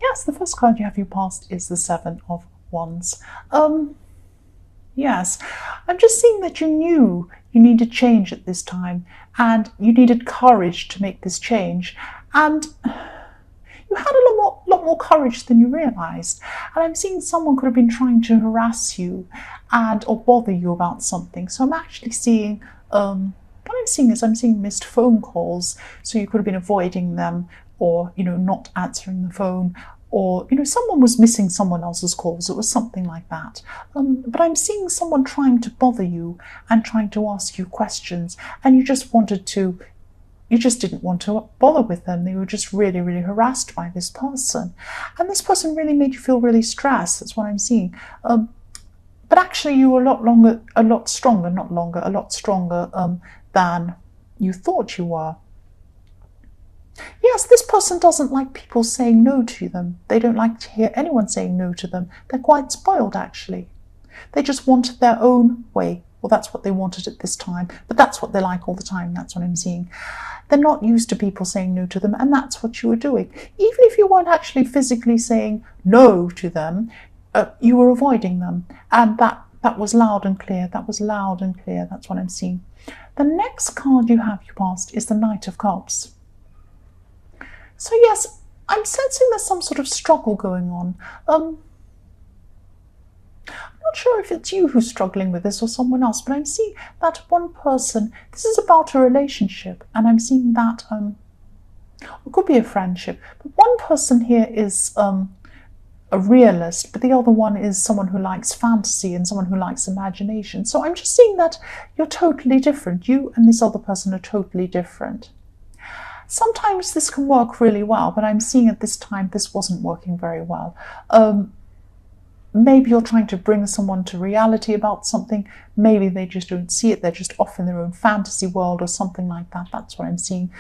Yes, the first card you have your past is the Seven of Wands. Yes, I'm just seeing that you knew you needed change at this time, and you needed courage to make this change, and you had a lot more courage than you realized. And I'm seeing someone could have been trying to harass you and or bother you about something. So I'm actually seeing what I'm seeing is I'm seeing missed phone calls. So you could have been avoiding them, or not answering the phone, or someone was missing someone else's calls. It was something like that. But I'm seeing someone trying to bother you and trying to ask you questions, and you just didn't want to bother with them. They were just really, really harassed by this person. And this person really made you feel really stressed. That's what I'm seeing. But actually you were a lot stronger than you thought you were. Yes, this person doesn't like people saying no to them. They don't like to hear anyone saying no to them. They're quite spoiled, actually. They just wanted their own way. Well, that's what they wanted at this time, but that's what they like all the time. That's what I'm seeing. They're not used to people saying no to them, and that's what you were doing. Even if you weren't actually physically saying no to them, you were avoiding them, and that was loud and clear. That was loud and clear. That's what I'm seeing. The next card you have your past is the Knight of Cups. So yes, I'm sensing there's some sort of struggle going on. I'm not sure if it's you who's struggling with this or someone else, but I'm seeing that one person, this is about a relationship, and I'm seeing that it could be a friendship, but one person here is a realist, but the other one is someone who likes fantasy and someone who likes imagination. So I'm just seeing that you're totally different. You and this other person are totally different. Sometimes this can work really well, but I'm seeing at this time this wasn't working very well. Maybe you're trying to bring someone to reality about something. Maybe they just don't see it. They're just off in their own fantasy world or something like that. That's what I'm seeing.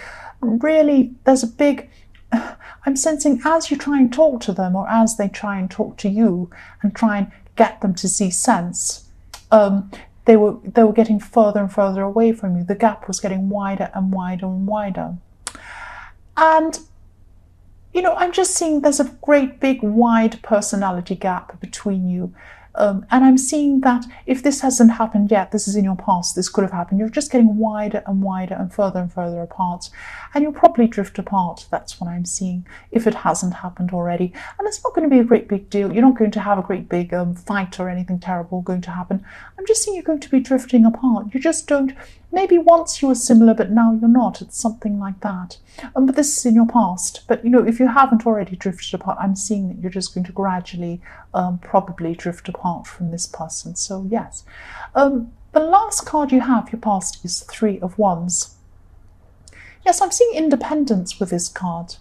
Really, there's a big... I'm sensing as you try and talk to them, or as they try and talk to you and try and get them to see sense, they were getting further and further away from you. The gap was getting wider and wider and wider. And, I'm just seeing there's a great big wide personality gap between you. And I'm seeing that if this hasn't happened yet, this is in your past, this could have happened. You're just getting wider and wider and further apart. And you'll probably drift apart. That's what I'm seeing, if it hasn't happened already. And it's not going to be a great big deal. You're not going to have a great big fight or anything terrible going to happen. I'm just seeing you're going to be drifting apart. You just don't... Maybe once you were similar, but now you're not. It's something like that. But this is in your past. But, if you haven't already drifted apart, I'm seeing that you're just going to gradually probably drift apart from this person. So, yes. The last card you have, your past, is Three of Wands. Yes, I'm seeing independence with this card.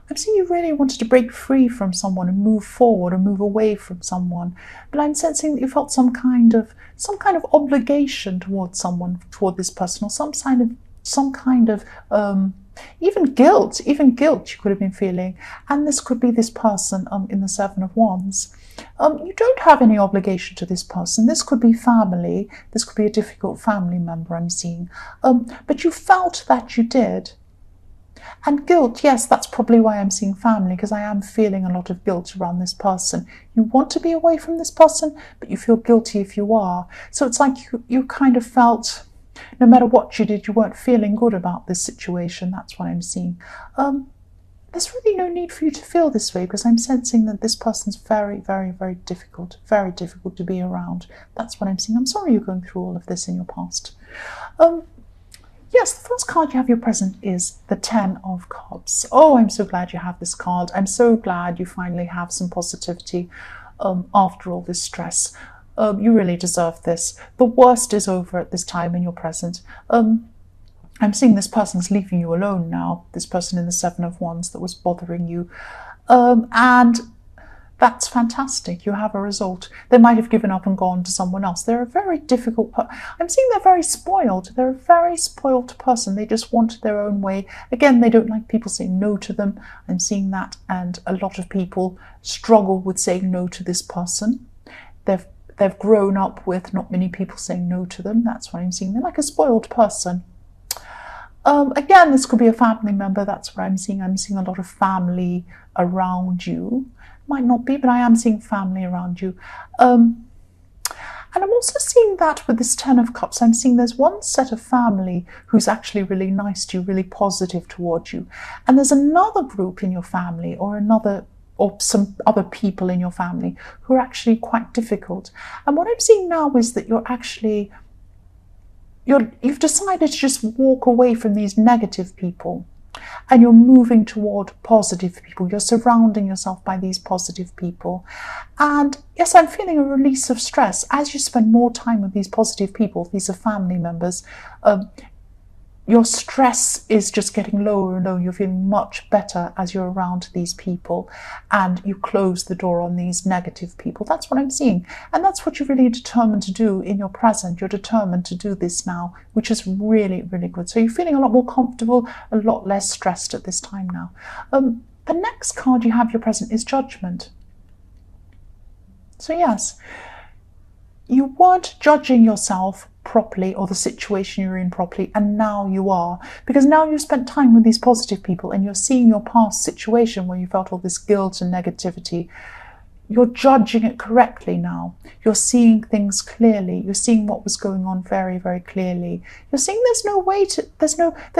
I'm seeing you really wanted to break free from someone and move forward or move away from someone. But I'm sensing that you felt some kind of obligation towards someone, toward this person, or some kind of even guilt you could have been feeling. And this could be this person in the Seven of Wands. You don't have any obligation to this person. This could be family. This could be a difficult family member I'm seeing. But you felt that you did. And guilt, yes, that's probably why I'm seeing family, because I am feeling a lot of guilt around this person. You want to be away from this person, but you feel guilty if you are. So it's like you kind of felt, no matter what you did, you weren't feeling good about this situation. That's what I'm seeing. There's really no need for you to feel this way, because I'm sensing that this person's very, very, very difficult to be around. That's what I'm seeing. I'm sorry you're going through all of this in your past. Yes, the first card you have your present is the Ten of Cups. Oh, I'm so glad you have this card. I'm so glad you finally have some positivity after all this stress. You really deserve this. The worst is over at this time in your present. I'm seeing this person's leaving you alone now, this person in the Seven of Wands that was bothering you. And that's fantastic. You have a result. They might have given up and gone to someone else. They're a very difficult I'm seeing they're very spoiled. They're a very spoiled person. They just want their own way. Again, they don't like people saying no to them. I'm seeing that, and a lot of people struggle with saying no to this person. They've grown up with not many people saying no to them. That's what I'm seeing. They're like a spoiled person. Again, this could be a family member. That's what I'm seeing. I'm seeing a lot of family around you. Might not be, but I am seeing family around you. And I'm also seeing that with this Ten of Cups. I'm seeing there's one set of family who's actually really nice to you, really positive towards you. And there's another group in your family or some other people in your family who are actually quite difficult. And what I'm seeing now is that you've decided to just walk away from these negative people. And you're moving toward positive people. You're surrounding yourself by these positive people. And yes, I'm feeling a release of stress. As you spend more time with these positive people, these are family members, your stress is just getting lower and lower. You're feeling much better as you're around these people and you close the door on these negative people. That's what I'm seeing. And that's what you're really determined to do in your present. You're determined to do this now, which is really, really good. So you're feeling a lot more comfortable, a lot less stressed at this time now. The next card you have your present is Judgment. So yes, you weren't judging yourself properly or the situation you're in properly, and now you are, because now you've spent time with these positive people and you're seeing your past situation where you felt all this guilt and negativity. You're judging it correctly now. You're seeing things clearly. You're seeing what was going on very, very clearly. You're seeing there's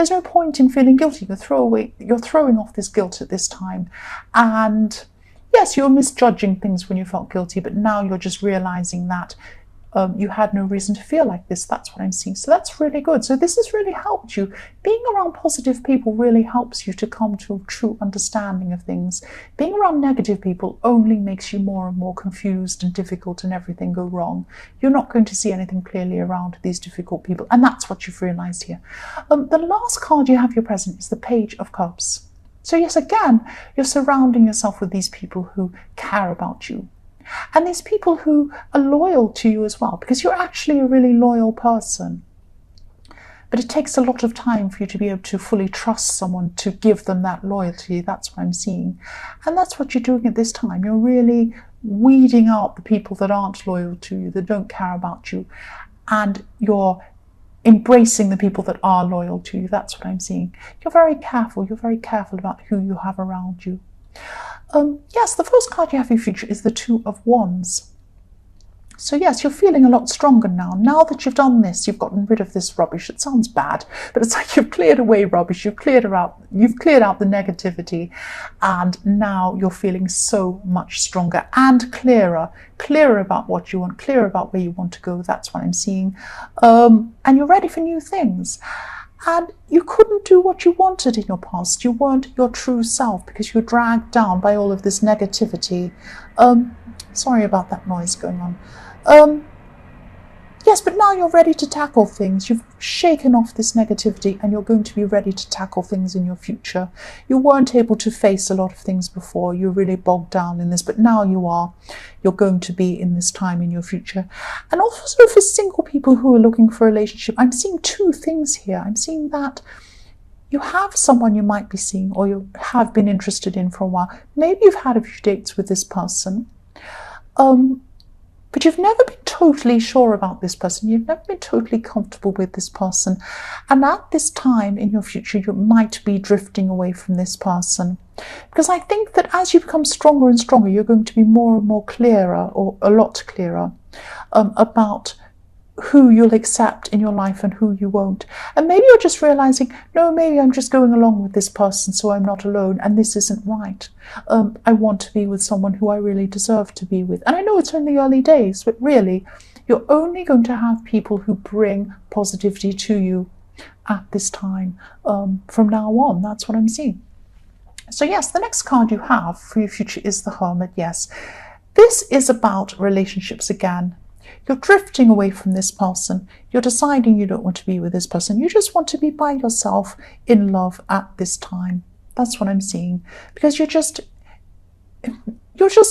no point in feeling guilty. You're throwing off this guilt at this time. And yes, you're misjudging things when you felt guilty, but now you're just realizing that you had no reason to feel like this. That's what I'm seeing. So that's really good. So this has really helped you. Being around positive people really helps you to come to a true understanding of things. Being around negative people only makes you more and more confused and difficult and everything go wrong. You're not going to see anything clearly around these difficult people. And that's what you've realized here. The last card you have your present is the Page of Cups. So yes, again, you're surrounding yourself with these people who care about you. And these people who are loyal to you as well, because you're actually a really loyal person. But it takes a lot of time for you to be able to fully trust someone, to give them that loyalty. That's what I'm seeing. And that's what you're doing at this time. You're really weeding out the people that aren't loyal to you, that don't care about you. And you're embracing the people that are loyal to you. That's what I'm seeing. You're very careful. You're very careful about who you have around you. Yes, the first card you have in your future is the Two of Wands. So yes, you're feeling a lot stronger now. Now that you've done this, you've gotten rid of this rubbish. It sounds bad, but it's like you've cleared away rubbish. You've cleared out the negativity, and now you're feeling so much stronger and clearer about what you want, clearer about where you want to go. That's what I'm seeing. And you're ready for new things. And you couldn't do what you wanted in your past. You weren't your true self because you were dragged down by all of this negativity. Sorry about that noise going on. Yes, but now you're ready to tackle things. You've shaken off this negativity and you're going to be ready to tackle things in your future. You weren't able to face a lot of things before. You're really bogged down in this, but now you are. You're going to be in this time in your future. And also for single people who are looking for a relationship, I'm seeing two things here. I'm seeing that you have someone you might be seeing or you have been interested in for a while. Maybe you've had a few dates with this person. But you've never been totally sure about this person. You've never been totally comfortable with this person. And at this time in your future, you might be drifting away from this person. Because I think that as you become stronger and stronger, you're going to be more and more clearer, or a lot clearer, about who you'll accept in your life and who you won't. And maybe you're just realizing, no, maybe I'm just going along with this person so I'm not alone and this isn't right. I want to be with someone who I really deserve to be with. And I know it's only early days, but really, you're only going to have people who bring positivity to you at this time from now on. That's what I'm seeing. So yes, the next card you have for your future is the Hermit. Yes, this is about relationships again. You're drifting away from this person. You're deciding you don't want to be with this person. You just want to be by yourself in love at this time. That's what I'm seeing. Because you're just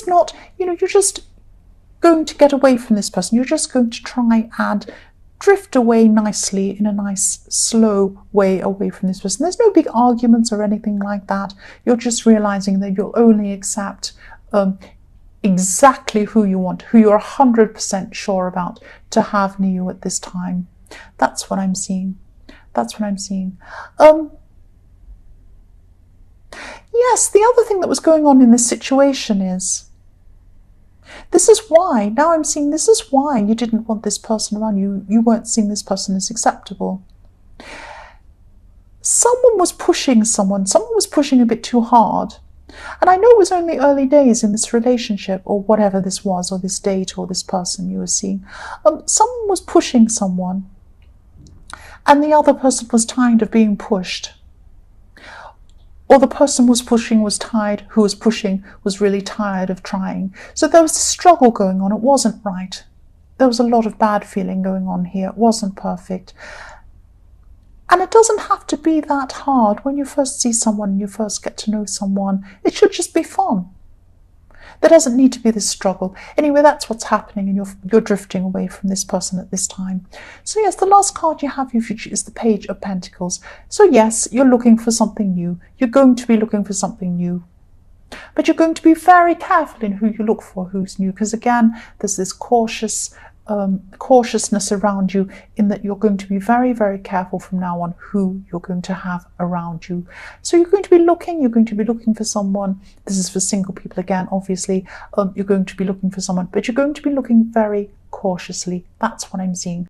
not, you're just going to get away from this person. You're just going to try and drift away nicely in a nice, slow way away from this person. There's no big arguments or anything like that. You're just realizing that you'll only accept exactly who you want, who you're 100% sure about to have near you at this time. That's what I'm seeing. That's what I'm seeing. Yes, the other thing that was going on in this situation is, this is why, now I'm seeing this is why you didn't want this person around you. You weren't seeing this person as acceptable. Someone was pushing someone was pushing a bit too hard. And I know it was only early days in this relationship, or whatever this was, or this date, or this person you were seeing. Someone was pushing someone, and the other person was tired of being pushed. Or the person was pushing was tired, who was pushing was really tired of trying. So there was a struggle going on. It wasn't right. There was a lot of bad feeling going on here. It wasn't perfect. And it doesn't have to be that hard. When you first see someone, you first get to know someone, it should just be fun. There doesn't need to be this struggle. Anyway, that's what's happening, and you're drifting away from this person at this time. So yes, the last card you have in your future is the Page of Pentacles. So yes, you're looking for something new. You're going to be looking for something new. But you're going to be very careful in who you look for, who's new, because again, there's this cautiousness around you, in that you're going to be very, very careful from now on who you're going to have around you. So you're going to be looking for someone. This is for single people again, obviously. You're going to be looking for someone, but you're going to be looking very cautiously. That's what I'm seeing.